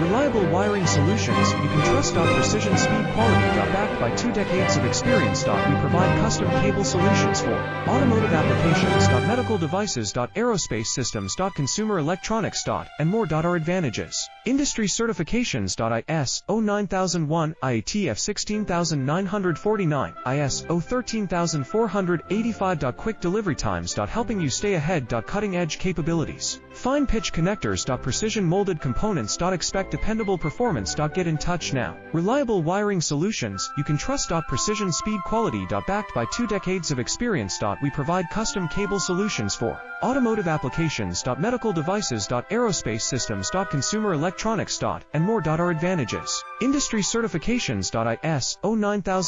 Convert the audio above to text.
Reliable wiring solutions you can trust. Precision speed quality. Backed by 2 decades of experience. We provide custom cable solutions for automotive applications. Medical devices. Aerospace systems. Consumer electronics. And more. Our advantages. Industry certifications. ISO 9001, IATF 16949, ISO 13485. Quick delivery times. Helping you stay ahead. Cutting edge capabilities. Fine pitch connectors. Precision molded components. Expect dependable performance. Get in touch now. Reliable wiring solutions you can trust. Precision speed quality. Backed by 2 decades of experience. We provide custom cable solutions for automotive applications. Medical devices. Aerospace systems. Consumer electronics. And more. Our advantages. Industry certifications. ISO 9000